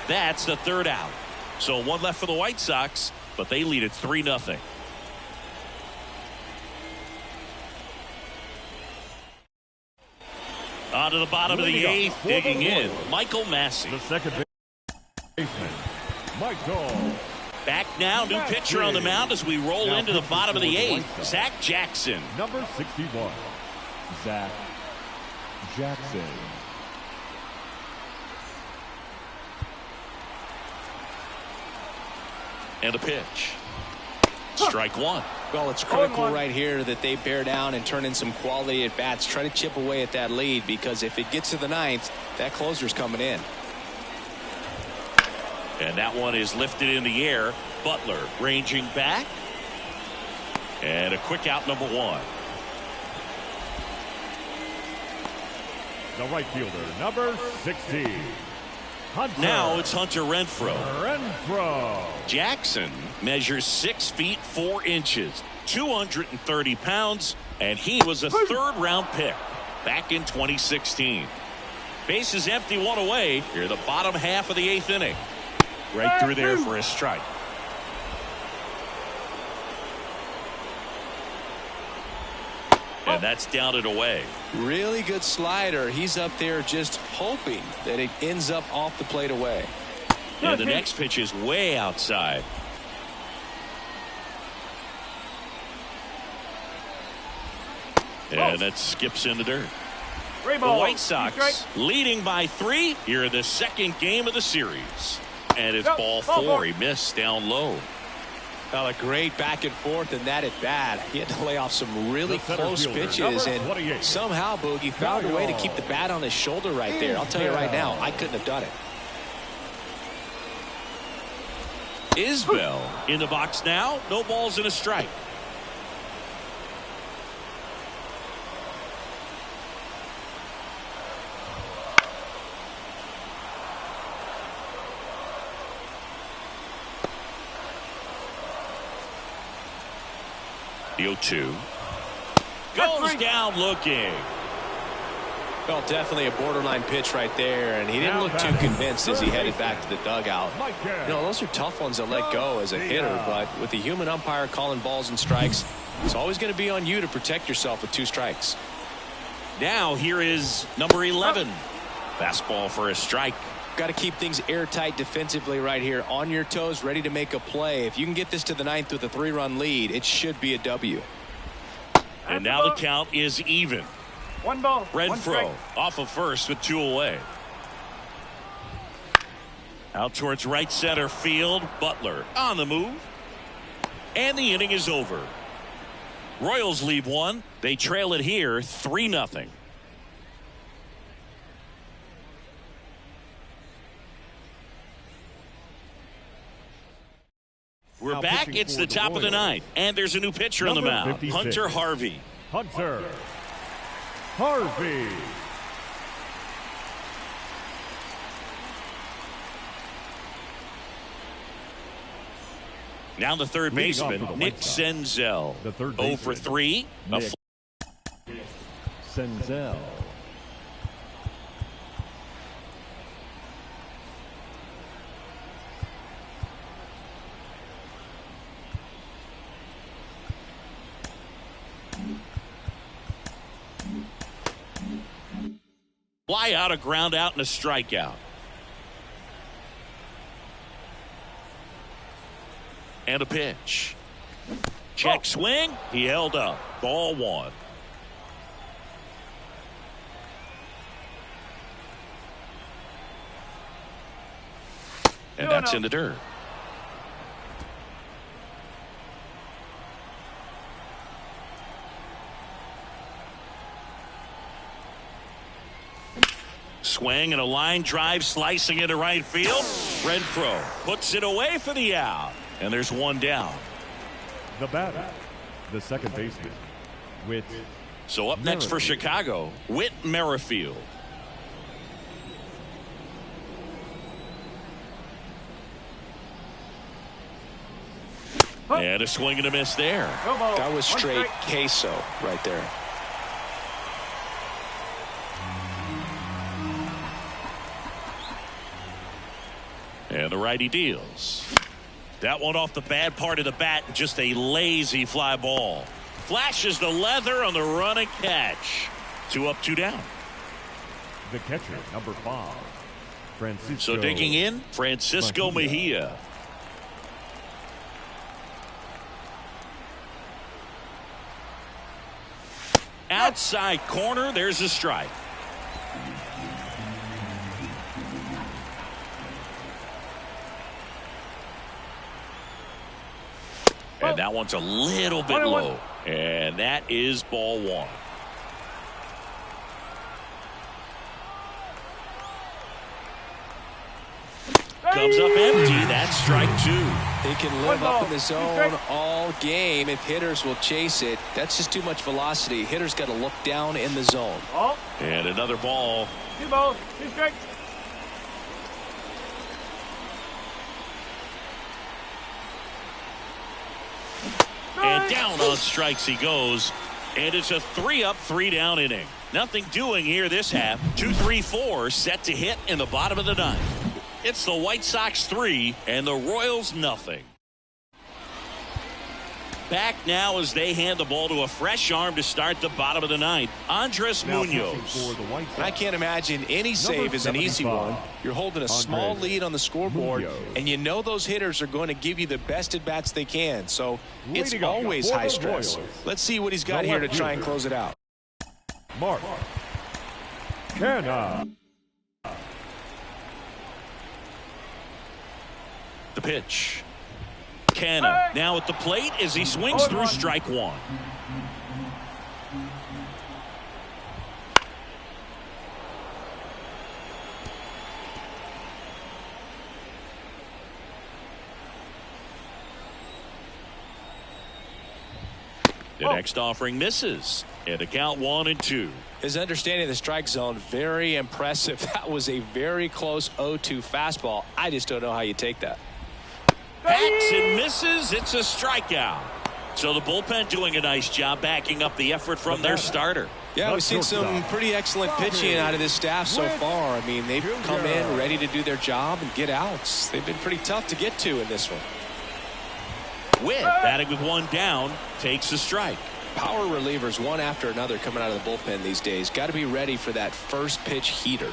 That's the 3rd out. So 1 left for the White Sox, but they lead it 3-0. On to the bottom of the 8th, digging in, Michael Massey. The second baseman, Michael. Back now, new pitcher on the mound as we roll into the bottom of the 8th, Zach Jackson. Number 61, Zach Jackson. And a pitch. Strike 1. Well, it's critical right here that they bear down and turn in some quality at bats. Try to chip away at that lead, because if it gets to the 9th, that closer's coming in. And that one is lifted in the air. Butler ranging back. And a quick out, number 1. The right fielder, number 60. Hunter. Now it's Hunter Renfroe. Renfroe. Jackson measures 6 feet 4 inches, 230 pounds, and he was a 3rd-round pick back in 2016. Base is empty, 1 away. Here, the bottom half of the 8th inning. Right through there for a strike. And that's down and away. Really good slider. He's up there just hoping that it ends up off the plate away. And the next pitch is way outside. And that skips in the dirt. The White Sox leading by 3 here in the 2nd game of the series. And it's ball 4. He missed down low. Well, a great back and forth in that at bat. He had to lay off some really close pitches, and somehow Boogie found a way to keep the bat on his shoulder right there. I'll tell you right now, I couldn't have done it. Isbell in the box now. No balls and a strike. The 0-2 goes down looking. Well, definitely a borderline pitch right there, and he didn't look too convinced as he headed back to the dugout. You know, those are tough ones to let go as a hitter, but with the human umpire calling balls and strikes, it's always going to be on you to protect yourself with 2 strikes. Now here is number 11. Fastball for a strike. Got to keep things airtight defensively right here, on your toes, ready to make a play. If you can get this to the 9th with a 3-run lead, it should be a W. And now the count is even. 1 ball. Renfroe off of first with 2 away. Out towards right center field. Butler on the move. And the inning is over. Royals leave 1. They trail it here 3-0. We're back. It's the top of the 9th. And there's a new pitcher on the mound. 56. Hunter Harvey. Hunter Harvey. Now the third Leading off baseman, for the Nick White Sox. Senzel. The third 0 for baseman, 3. Nick Senzel. Fly out, a ground out, and a strikeout. And a pitch. Check swing. He held up. Ball 1. And that's in the dirt. Swing and a line drive slicing into right field. Renfroe puts it away for the out. And there's 1 down. The batter, the second baseman, Whit. So up next for Chicago, Whit Merrifield. And a swing and a miss there. That was straight queso right there. And the righty deals. That one off the bad part of the bat. Just a lazy fly ball. Flashes the leather on the run and catch. 2 up, 2 down. The catcher, number 5, Francisco. So digging in, Francisco Mejia. Outside corner, there's a strike. And that one's a little bit low. And that is ball 1. Comes up empty. That's strike 2. He can live up in the zone all game if hitters will chase it. That's just too much velocity. Hitters got to look down in the zone. And another ball. 2 balls, 2 strikes. And down on strikes he goes. And it's a 3 up, 3 down inning. Nothing doing here this half. 2-3-4 set to hit in the bottom of the 9th. It's the White Sox 3 and the Royals nothing. Back now as they hand the ball to a fresh arm to start the bottom of the 9th. Andres Munoz. I can't imagine any save is an easy one. You're holding a small lead on the scoreboard, and you know those hitters are going to give you the best at bats they can. So it's always high stress. Let's see what he's got here to try and close it out. Mark Canha. The pitch. Canha now at the plate as he swings through strike 1. The next offering misses. And a count 1-2. His understanding of the strike zone, very impressive. That was a very close 0-2 fastball. I just don't know how you take that. Hacks and misses. It's a strikeout. So the bullpen doing a nice job backing up the effort from their starter. Yeah, we've seen some pretty excellent pitching out of this staff so far. I mean, they've come in ready to do their job and get outs. They've been pretty tough to get to in this one. Witt, batting with one down, takes a strike. Power relievers one after another coming out of the bullpen these days. Got to be ready for that first pitch heater.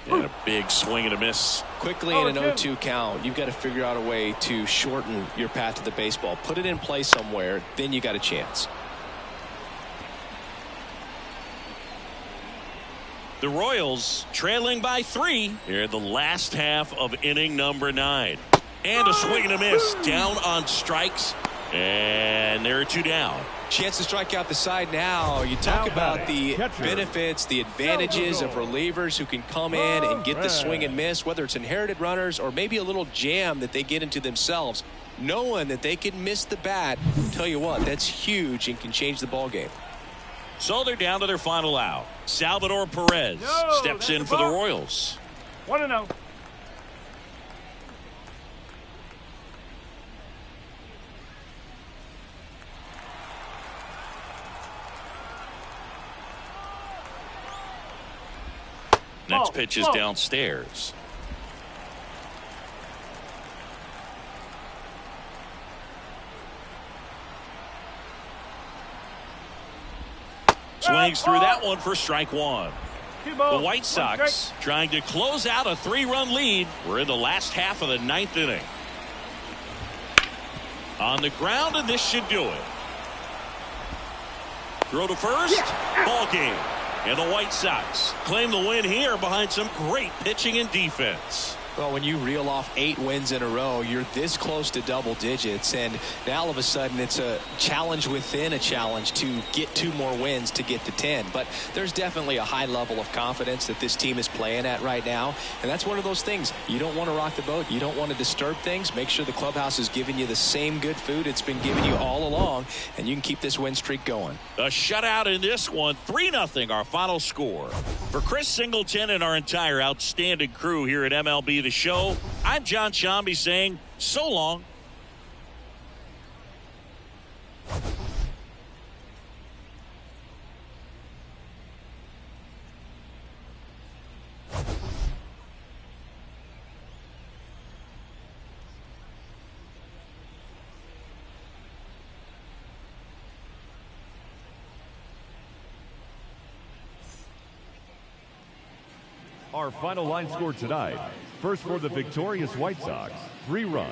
And a big swing and a miss. Quickly in an 0-2 count, you've got to figure out a way to shorten your path to the baseball. Put it in play somewhere, then you got a chance. The Royals trailing by 3 here in the last half of inning number 9. And a swing and a miss down on strikes. And there are 2 down. Chance to strike out the side now. You talk about the benefits, the advantages of relievers who can come in and get the swing and miss, whether it's inherited runners or maybe a little jam that they get into themselves. Knowing that they can miss the bat, tell you what, that's huge and can change the ball game. So they're down to their final out. Salvador Perez steps in for the Royals. 1-0. Next pitch is downstairs. Swings through that one for strike 1. The White Sox trying to close out a 3-run lead. We're in the last half of the 9th inning. On the ground, and this should do it. Throw to first. Ball game. And the White Sox claim the win here behind some great pitching and defense. Well, when you reel off 8 wins in a row, you're this close to double digits, and now all of a sudden it's a challenge within a challenge to get 2 more wins to get to 10. But there's definitely a high level of confidence that this team is playing at right now, and that's one of those things. You don't want to rock the boat. You don't want to disturb things. Make sure the clubhouse is giving you the same good food it's been giving you all along, and you can keep this win streak going. A shutout in this one, 3-0 our final score. For Chris Singleton and our entire outstanding crew here at MLB The Show, I'm John Shambi saying so long. Our final line score tonight. First for the victorious White Sox, 3 runs.